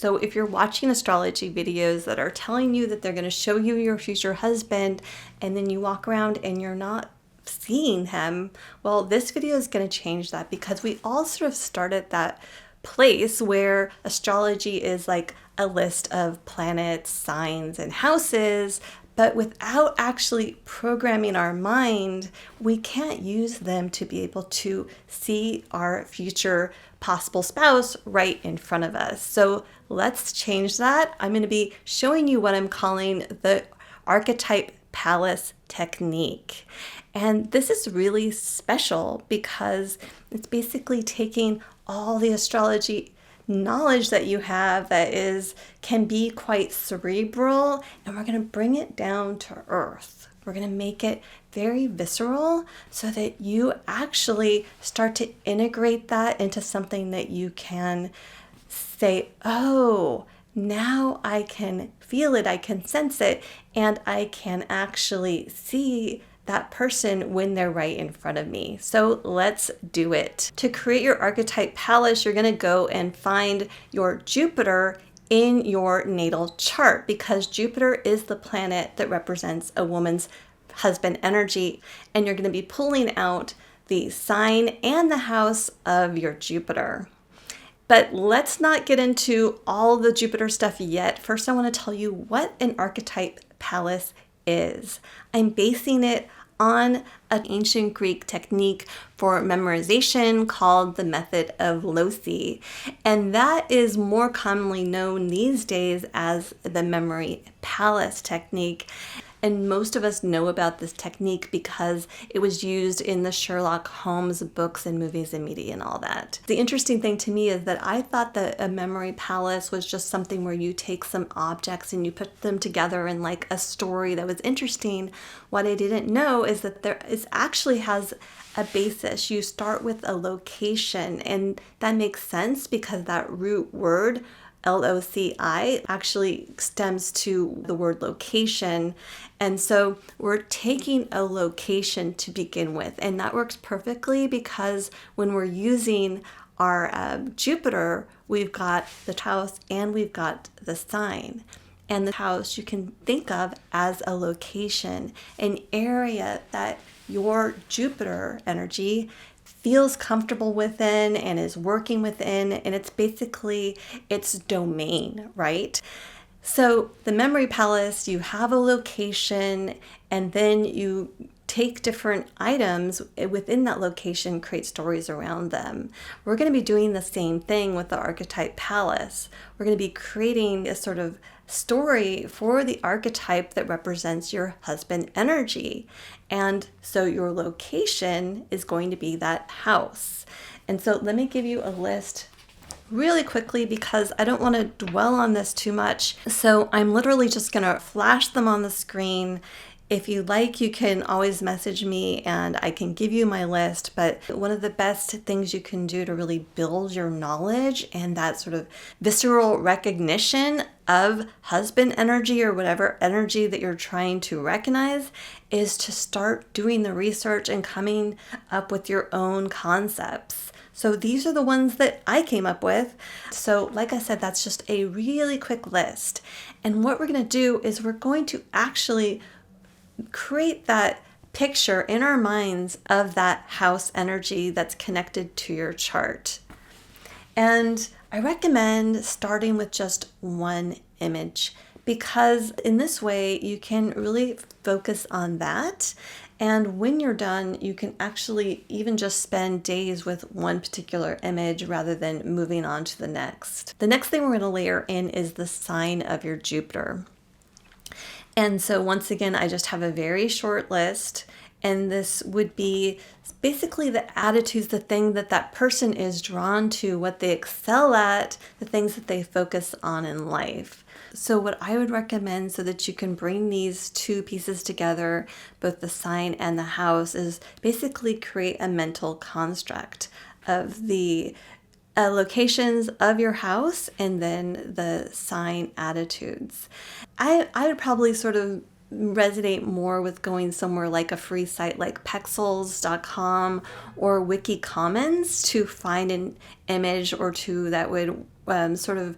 So if you're watching astrology videos that are telling you that they're going to show you your future husband, and then you walk around and you're not seeing him, well, this video is going to change that, because we all sort of start at that place where astrology is like a list of planets, signs, and houses, but without actually programming our mind, we can't use them to be able to see our future possible spouse right in front of us. So let's change that. I'm going to be showing you what I'm calling the Archetype Palace technique. And this is really special because it's basically taking all the astrology knowledge that you have that can be quite cerebral, and we're going to bring it down to earth. We're going to make it very visceral so that you actually start to integrate that into something that you can say, oh, now I can feel it, I can sense it, and I can actually see that person when they're right in front of me. So let's do it. To create your archetype palace, you're going to go and find your Jupiter in your natal chart, because Jupiter is the planet that represents a woman's husband energy, and you're going to be pulling out the sign and the house of your Jupiter. But let's not get into all the Jupiter stuff yet. First, I want to tell you what an archetype palace is. I'm basing it on an ancient Greek technique for memorization called the method of loci. And that is more commonly known these days as the memory palace technique. And most of us know about this technique because it was used in the Sherlock Holmes books and movies and media and all that. The interesting thing to me is that I thought that a memory palace was just something where you take some objects and you put them together in like a story that was interesting. What I didn't know is that it actually has a basis. You start with a location, and that makes sense because that root word LOCI actually stems to the word location. And so we're taking a location to begin with. And that works perfectly because when we're using our Jupiter, we've got the house and we've got the sign. And the house you can think of as a location, an area that your Jupiter energy feels comfortable within and is working within, and it's basically its domain, right? So the memory palace, you have a location, and then you take different items within that location, create stories around them. We're going to be doing the same thing with the archetype palace. We're going to be creating a sort of story for the archetype that represents your husband energy. And so your location is going to be that house. And so let me give you a list really quickly because I don't want to dwell on this too much. So I'm literally just going to flash them on the screen. If you like, you can always message me and I can give you my list. But one of the best things you can do to really build your knowledge and that sort of visceral recognition of husband energy or whatever energy that you're trying to recognize is to start doing the research and coming up with your own concepts. So these are the ones that I came up with. So like I said, that's just a really quick list. And what we're going to do is we're going to actually create that picture in our minds of that house energy that's connected to your chart. And I recommend starting with just one image because in this way you can really focus on that. And when you're done, you can actually even just spend days with one particular image rather than moving on to the next. The next thing we're going to layer in is the sign of your Jupiter. And so once again, I just have a very short list, and this would be basically the attitudes, the thing that that person is drawn to, what they excel at, the things that they focus on in life. So what I would recommend so that you can bring these two pieces together, both the sign and the house, is basically create a mental construct of the locations of your house and then the sign attitudes. I would probably sort of resonate more with going somewhere like a free site like pexels.com or Wiki Commons to find an image or two that would sort of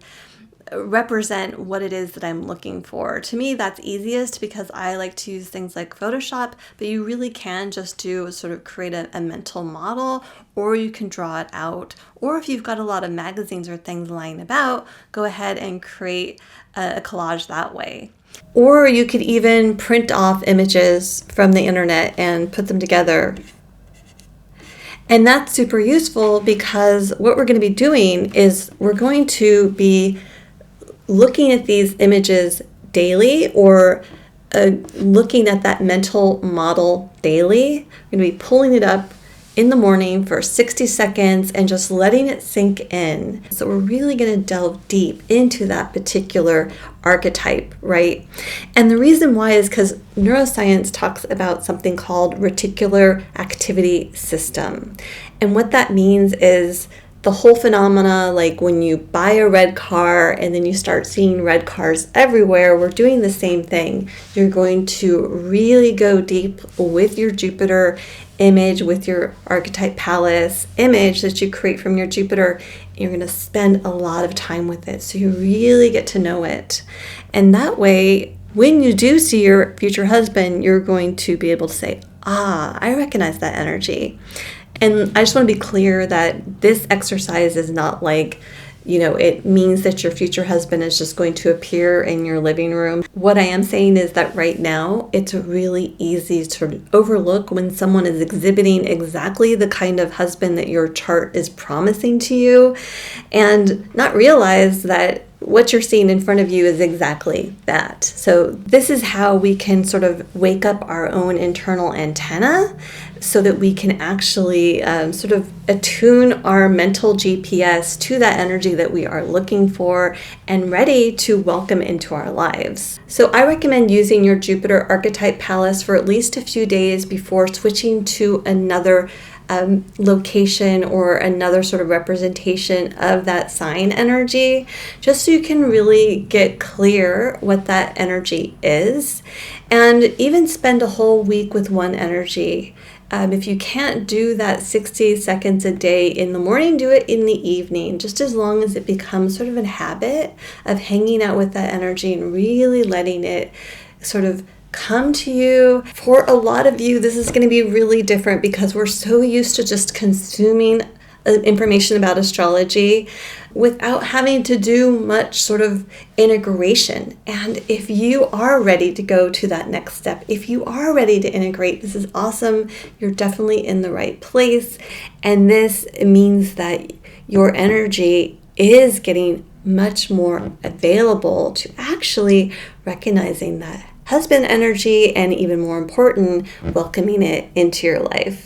represent what it is that I'm looking for. To me, that's easiest because I like to use things like Photoshop, but you really can just do sort of create a mental model, or you can draw it out. Or if you've got a lot of magazines or things lying about, go ahead and create a collage that way. Or you could even print off images from the internet and put them together. And that's super useful because what we're going to be doing is we're going to be looking at these images daily, or looking at that mental model daily. We're going to be pulling it up in the morning for 60 seconds and just letting it sink in. So we're really going to delve deep into that particular archetype, right? And the reason why is because neuroscience talks about something called reticular activity system. And what that means is the whole phenomena, like when you buy a red car and then you start seeing red cars everywhere, we're doing the same thing. You're going to really go deep with your Jupiter image, with your archetype palace image that you create from your Jupiter. You're going to spend a lot of time with it, so you really get to know it. And that way, when you do see your future husband, you're going to be able to say, I recognize that energy. And I just want to be clear that this exercise is not like, it means that your future husband is just going to appear in your living room. What I am saying is that right now, it's really easy to sort of overlook when someone is exhibiting exactly the kind of husband that your chart is promising to you, and not realize that what you're seeing in front of you is exactly that. So this is how we can sort of wake up our own internal antenna so that we can actually sort of attune our mental GPS to that energy that we are looking for and ready to welcome into our lives. So I recommend using your Jupiter archetype palace for at least a few days before switching to another location or another sort of representation of that sign energy, just so you can really get clear what that energy is, and even spend a whole week with one energy. If you can't do that 60 seconds a day in the morning, do it in the evening, just as long as it becomes sort of a habit of hanging out with that energy and really letting it sort of come to you. For a lot of you, this is going to be really different because we're so used to just consuming information about astrology without having to do much sort of integration. And if you are ready to go to that next step, if you are ready to integrate, this is awesome. You're definitely in the right place. And this means that your energy is getting much more available to actually recognizing that husband energy, and even more important, welcoming it into your life.